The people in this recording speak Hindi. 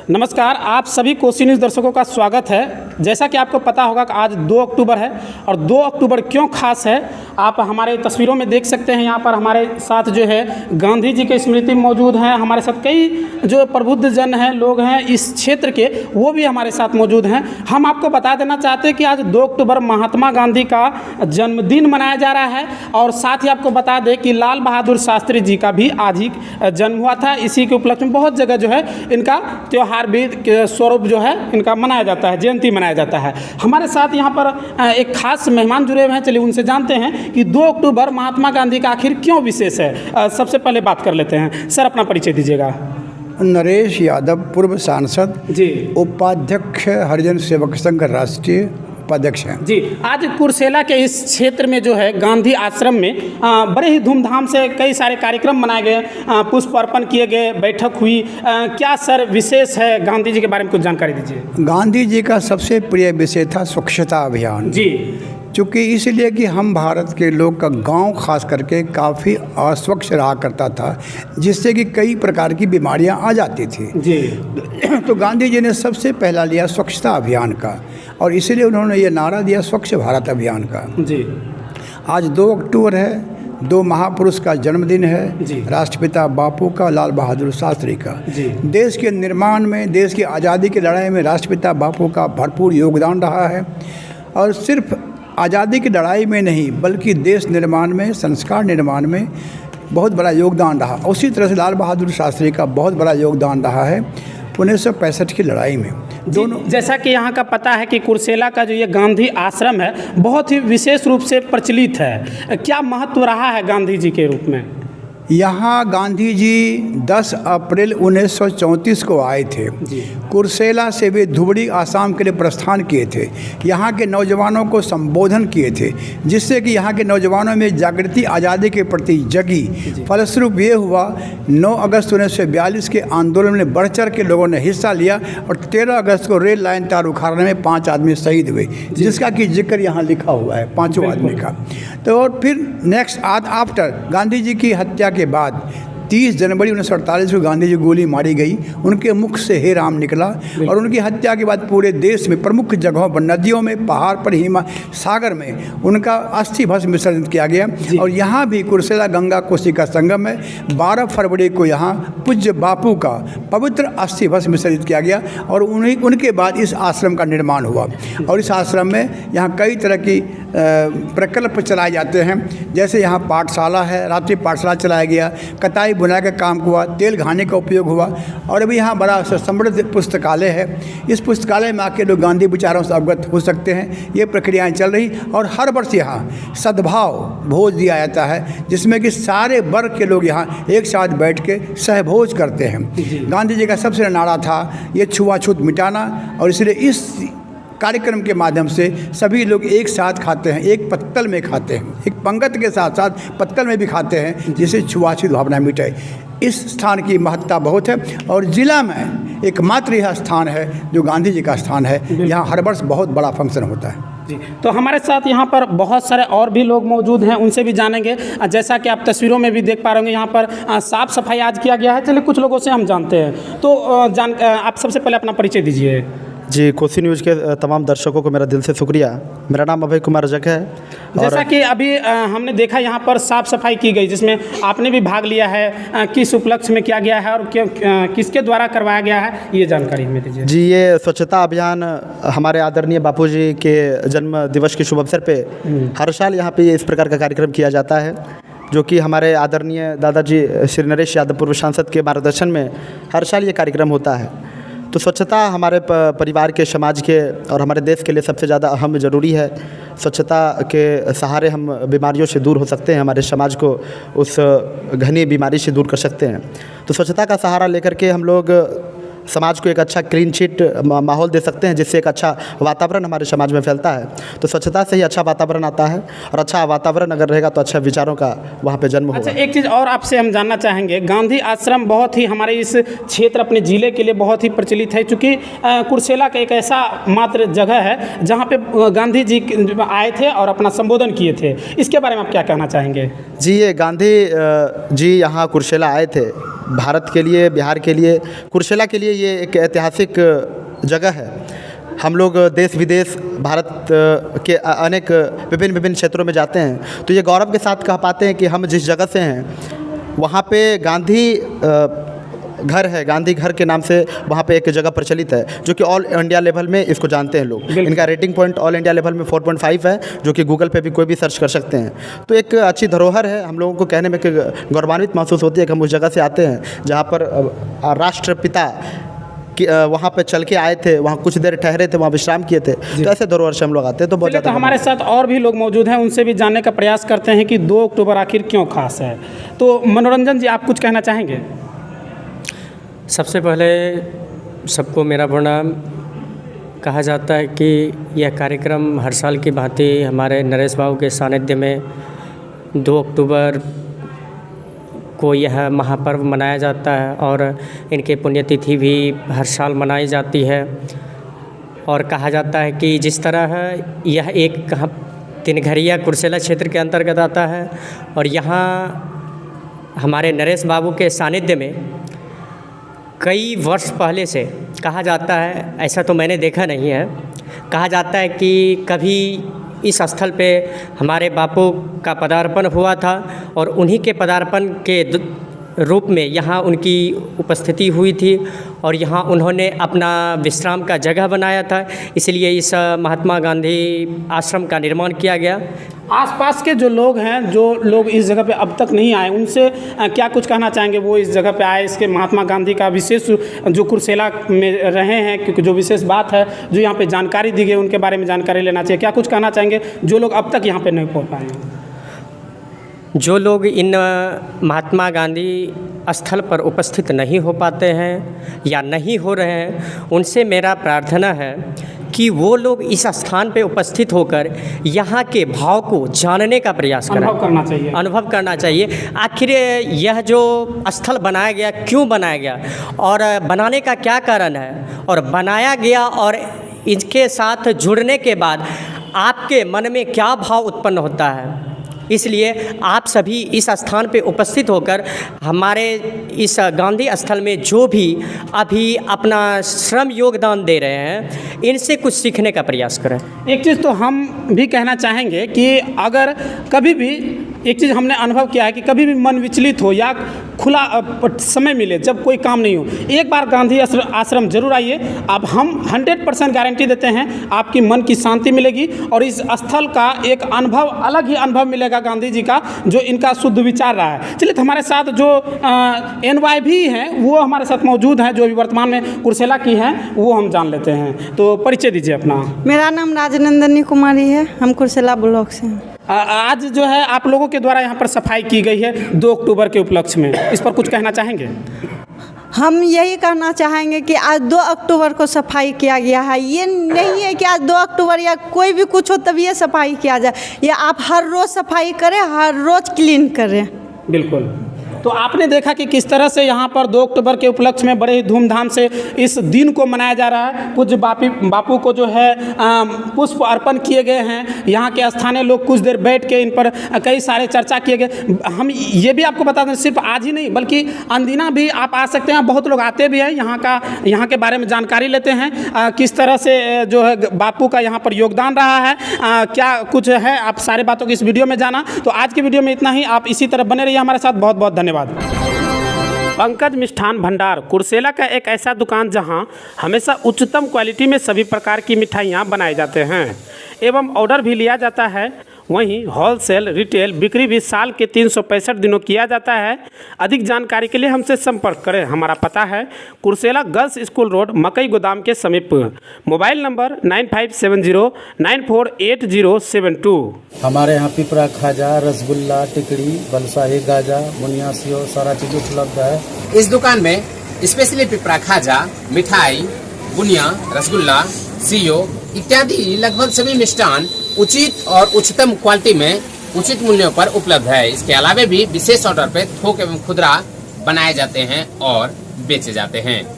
नमस्कार, आप सभी कोसी न्यूज़ दर्शकों का स्वागत है। जैसा कि आपको पता होगा कि आज 2 अक्टूबर है और 2 अक्टूबर क्यों खास है, आप हमारे तस्वीरों में देख सकते हैं। यहाँ पर हमारे साथ जो है गांधी जी की स्मृति मौजूद हैं, हमारे साथ कई जो प्रबुद्ध जन हैं, लोग हैं इस क्षेत्र के, वो भी हमारे साथ मौजूद हैं। हम आपको बता देना चाहते हैं कि आज 2 अक्टूबर महात्मा गांधी का जन्मदिन मनाया जा रहा है और साथ ही आपको बता दें कि लाल बहादुर शास्त्री जी का भी आज ही जन्म हुआ था। इसी के उपलक्ष्य में बहुत जगह जो है इनका त्यौहार भी स्वरूप जो है इनका मनाया जाता है, जयंती मनाया जाता है। हमारे साथ यहाँ पर एक खास मेहमान जुड़े हुए हैं, चलिए उनसे जानते हैं कि 2 अक्टूबर महात्मा गांधी का आखिर क्यों विशेष है। सबसे पहले बात कर लेते हैं, सर अपना परिचय दीजिएगा। नरेश यादव, पूर्व सांसद जी, उपाध्यक्ष हरिजन सेवक संघ राष्ट्रीय उपाध्यक्ष हैं जी। आज कुर्सेला के इस क्षेत्र में जो है गांधी आश्रम में बड़े ही धूमधाम से कई सारे कार्यक्रम मनाए गए, पुष्प अर्पण किए गए, बैठक हुई। क्या सर विशेष है गांधी जी के बारे में कुछ जानकारी दीजिए। गांधी जी का सबसे प्रिय विषय था स्वच्छता अभियान जी, चूँकि इसलिए कि हम भारत के लोग का गांव खास करके काफ़ी अस्वच्छ रहा करता था, जिससे कि कई प्रकार की बीमारियां आ जाती थी जी। तो गांधी जी ने सबसे पहला लिया स्वच्छता अभियान का और इसीलिए उन्होंने ये नारा दिया स्वच्छ भारत अभियान का। जी, आज 2 अक्टूबर है, 2 महापुरुष का जन्मदिन है, जी। राष्ट्रपिता बापू का, लाल बहादुर शास्त्री का। जी। देश के निर्माण में, देश की आज़ादी की लड़ाई में राष्ट्रपिता बापू का भरपूर योगदान रहा है और सिर्फ आज़ादी की लड़ाई में नहीं बल्कि देश निर्माण में, संस्कार निर्माण में बहुत बड़ा योगदान रहा। उसी तरह से लाल बहादुर शास्त्री का बहुत बड़ा योगदान रहा है 1965 की लड़ाई में। दोनों, जैसा कि यहाँ का पता है कि कुर्सेला का जो ये गांधी आश्रम है बहुत ही विशेष रूप से प्रचलित है। क्या महत्व रहा है गांधी जी के रूप में? यहाँ गांधी जी 10 अप्रैल 1934 को आए थे। कुर्सेला से वे धुबरी आसाम के लिए प्रस्थान किए थे। यहाँ के नौजवानों को संबोधन किए थे, जिससे कि यहाँ के नौजवानों में जागृति आज़ादी के प्रति जगी। फलस्वरूप ये हुआ 9 अगस्त 1942 के आंदोलन में बढ़ चढ़ के लोगों ने हिस्सा लिया और 13 अगस्त को रेल लाइन तार उखाड़ने में 5 आदमी शहीद हुए, जिसका कि जिक्र यहाँ लिखा हुआ है, 5 आदमी का। तो और फिर नेक्स्ट आफ्टर गांधी जी की हत्या के बाद 30 जनवरी 1948 को गांधी जी गोली मारी गई, उनके मुख से हे राम निकला और उनकी हत्या के बाद पूरे देश में प्रमुख जगहों पर, नदियों में, पहाड़ पर, सागर में उनका अस्थि भस्म विसर्जित किया गया। और यहाँ भी कुर्सेला गंगा कोसी का संगम है। 12 फरवरी को यहाँ पूज्य बापू का पवित्र अस्थि भस्म विसर्जित किया गया और उनके बाद इस आश्रम का निर्माण हुआ। और इस आश्रम में यहाँ कई तरह की प्रकल्प चलाए जाते हैं, जैसे यहाँ पाठशाला है, रात्रि पाठशाला चलाया गया, कताई बुनाई का काम हुआ, तेल घाने का उपयोग हुआ और अभी यहाँ बड़ा समृद्ध पुस्तकालय है। इस पुस्तकालय में आके लोग गांधी विचारों से अवगत हो सकते हैं। ये प्रक्रियाएं चल रही और हर वर्ष यहाँ सद्भाव भोज दिया जाता है, जिसमें कि सारे वर्ग के लोग यहाँ एक साथ बैठ के सहभोज करते हैं। गांधी जी का सबसे नारा था ये छुआछूत मिटाना और इसलिए इस कार्यक्रम के माध्यम से सभी लोग एक साथ खाते हैं, एक पत्तल में खाते हैं, एक पंगत के साथ साथ पत्तल में भी खाते हैं, जिससे छुआछूत भावना मिटे। इस स्थान की महत्ता बहुत है और जिला में एकमात्र यह स्थान है जो गांधी जी का स्थान है। यहाँ हर वर्ष बहुत बड़ा फंक्शन होता है। जी, तो हमारे साथ यहाँ पर बहुत सारे और भी लोग मौजूद हैं, उनसे भी जानेंगे। जैसा कि आप तस्वीरों में भी देख पा रहे होंगे, यहाँ पर साफ़ सफाई आज किया गया है। चलिए कुछ लोगों से हम जानते हैं। तो आप सबसे पहले अपना परिचय दीजिए। जी, कोसी न्यूज़ के तमाम दर्शकों को मेरा दिल से शुक्रिया। मेरा नाम अभय कुमार रजक है। जैसा कि अभी हमने देखा यहाँ पर साफ़ सफाई की गई, जिसमें आपने भी भाग लिया है। किस उपलक्ष्य में किया गया है और किसके द्वारा करवाया गया है, ये जानकारी हमें दीजिए। जी, ये स्वच्छता अभियान हमारे आदरणीय बापूजी के जन्म दिवस के शुभ अवसर पे हर साल यहाँ पे इस प्रकार का कार्यक्रम किया जाता है, जो कि हमारे आदरणीय दादाजी श्री नरेश यादव पूर्व सांसद के मार्गदर्शन में हर साल ये कार्यक्रम होता है। तो स्वच्छता हमारे परिवार के, समाज के और हमारे देश के लिए सबसे ज़्यादा अहम ज़रूरी है। स्वच्छता के सहारे हम बीमारियों से दूर हो सकते हैं, हमारे समाज को उस घनी बीमारी से दूर कर सकते हैं। तो स्वच्छता का सहारा लेकर के हम लोग समाज को एक अच्छा क्लीन चिट माहौल दे सकते हैं, जिससे एक अच्छा वातावरण हमारे समाज में फैलता है। तो स्वच्छता से ही अच्छा वातावरण आता है और अच्छा वातावरण अगर रहेगा तो अच्छा विचारों का वहाँ पे जन्म होगा। अच्छा, एक चीज़ और आपसे हम जानना चाहेंगे। गांधी आश्रम बहुत ही हमारे इस क्षेत्र, अपने ज़िले के लिए बहुत ही प्रचलित है, चूँकि कुर्सेला का एक ऐसा मात्र जगह है जहाँ पे गांधी जी आए थे और अपना संबोधन किए थे। इसके बारे में आप क्या कहना चाहेंगे? जी, ये गांधी जी यहाँ कुर्सेला आए थे भारत के लिए, बिहार के लिए, कुर्सेला के लिए ये एक ऐतिहासिक जगह है। हम लोग देश विदेश भारत के अनेक विभिन्न क्षेत्रों में जाते हैं तो ये गौरव के साथ कह पाते हैं कि हम जिस जगह से हैं वहाँ पे गांधी घर है, गांधी घर के नाम से वहाँ पे एक जगह प्रचलित है जो कि ऑल इंडिया लेवल में इसको जानते हैं लोग। इनका rating point all India level में 4.5 है, जो कि गूगल पे भी कोई भी सर्च कर सकते हैं। तो एक अच्छी धरोहर है, हम लोगों को कहने में गौरवान्वित महसूस होती है कि हम उस जगह से आते हैं जहाँ पर राष्ट्रपिता कि वहाँ पे चल के आए थे, वहाँ कुछ देर ठहरे थे, वहाँ विश्राम किए थे। तो ऐसे धरोहर से हम लोग आते हैं तो बहुत ज़्यादा। हमारे साथ और भी लोग मौजूद हैं, उनसे भी जानने का प्रयास करते हैं कि 2 अक्टूबर आखिर क्यों खास है। तो मनोरंजन जी, आप कुछ कहना चाहेंगे? सबसे पहले सबको मेरा प्रणाम। कहा जाता है कि यह कार्यक्रम हर साल की भांति हमारे नरेश बाबू के सानिध्य में 2 अक्टूबर को यह महापर्व मनाया जाता है और इनके पुण्यतिथि भी हर साल मनाई जाती है। और कहा जाता है कि जिस तरह यह एक तिनघरिया कुर्सेला क्षेत्र के अंतर्गत आता है और यहाँ हमारे नरेश बाबू के सानिध्य में कई वर्ष पहले से कहा जाता है, ऐसा तो मैंने देखा नहीं है, कहा जाता है कि कभी इस स्थल पे हमारे बापू का पदार्पण हुआ था और उन्हीं के पदार्पण के रूप में यहाँ उनकी उपस्थिति हुई थी और यहाँ उन्होंने अपना विश्राम का जगह बनाया था, इसलिए इस महात्मा गांधी आश्रम का निर्माण किया गया। आसपास के जो लोग हैं, जो लोग इस जगह पे अब तक नहीं आए, उनसे क्या कुछ कहना चाहेंगे? वो इस जगह पे आए, इसके महात्मा गांधी का विशेष जो कुर्सेला में रहे हैं, क्योंकि जो विशेष बात है जो यहाँ पे जानकारी दी गई उनके बारे में जानकारी लेना चाहिए। क्या कुछ कहना चाहेंगे जो लोग अब तक यहाँ पे नहीं पहुँच पाए हैं? जो लोग इन महात्मा गांधी स्थल पर उपस्थित नहीं हो पाते हैं या नहीं हो रहे हैं, उनसे मेरा प्रार्थना है कि वो लोग इस स्थान पे उपस्थित होकर यहाँ के भाव को जानने का प्रयास करें, अनुभव करना चाहिए। आखिर यह जो स्थल बनाया गया, क्यों बनाया गया और बनाने का क्या कारण है, और बनाया गया और इसके साथ जुड़ने के बाद आपके मन में क्या भाव उत्पन्न होता है। इसलिए आप सभी इस स्थान पे उपस्थित होकर हमारे इस गांधी स्थल में जो भी अभी अपना श्रम योगदान दे रहे हैं, इनसे कुछ सीखने का प्रयास करें। एक चीज़ तो हम भी कहना चाहेंगे कि अगर कभी भी एक चीज़ हमने अनुभव किया है कि कभी भी मन विचलित हो या खुला समय मिले, जब कोई काम नहीं हो, एक बार गांधी आश्रम जरूर आइए। अब हम 100% गारंटी देते हैं आपकी मन की शांति मिलेगी और इस स्थल का एक अनुभव, अलग ही अनुभव मिलेगा गांधी जी का, जो इनका शुद्ध विचार रहा है। चलिए, तो हमारे साथ जो NY भी हैं वो हमारे साथ मौजूद हैं, जो अभी वर्तमान में कुर्सेला की हैं, वो हम जान लेते हैं। तो परिचय दीजिए अपना। मेरा नाम राजनंदनी कुमारी है, हम कुर्सेला ब्लॉक से हैं। आज जो है आप लोगों के द्वारा यहाँ पर सफाई की गई है 2 अक्टूबर के उपलक्ष्य में, इस पर कुछ कहना चाहेंगे? हम यही कहना चाहेंगे कि आज 2 अक्टूबर को सफाई किया गया है। ये नहीं है कि आज 2 अक्टूबर या कोई भी कुछ हो तभी ये सफाई किया जाए, ये आप हर रोज़ सफाई करें, हर रोज़ क्लीन करें। बिल्कुल। तो आपने देखा कि किस तरह से यहाँ पर 2 अक्टूबर के उपलक्ष्य में बड़े ही धूमधाम से इस दिन को मनाया जा रहा है। कुछ बापू को जो है पुष्प अर्पण किए गए हैं। यहाँ के स्थानीय लोग कुछ देर बैठ के इन पर कई सारे चर्चा किए गए। हम ये भी आपको बता दें, सिर्फ आज ही नहीं बल्कि अनदिना भी आप आ सकते हैं, बहुत लोग आते भी हैं, यहाँ के बारे में जानकारी लेते हैं, किस तरह से जो है बापू का यहाँ पर योगदान रहा है, क्या कुछ है, आप सारे बातों को इस वीडियो में जाना। तो आज की वीडियो में इतना ही, आप इसी तरह बने रहिए हमारे साथ। बहुत बहुत धन्यवाद। पंकज मिष्ठान भंडार कुर्सेला का एक ऐसा दुकान जहां हमेशा उच्चतम क्वालिटी में सभी प्रकार की मिठाइयां बनाए जाते हैं एवं ऑर्डर भी लिया जाता है। वहीं होलसेल रिटेल बिक्री भी साल के 365 दिनों किया जाता है। अधिक जानकारी के लिए हमसे संपर्क करें। हमारा पता है कुर्सेला गर्ल्स स्कूल रोड, मकई गोदाम के समीप। Mobile number 9570948072। हमारे यहाँ पिपरा, खाजा, रसगुल्ला, टिकड़ी, बलसाही, गाजा, बुनिया, सेव सारा चीज़ उपलब्ध है। इस दुकान में स्पेशली पिपरा, खाजा, मिठाई, बुनिया, रसगुल्ला, सीओ इत्यादि लगभग सभी मिष्टान उचित और उच्चतम क्वालिटी में उचित मूल्यों पर उपलब्ध है। इसके अलावा भी विशेष ऑर्डर पर थोक एवं खुदरा बनाए जाते हैं और बेचे जाते हैं।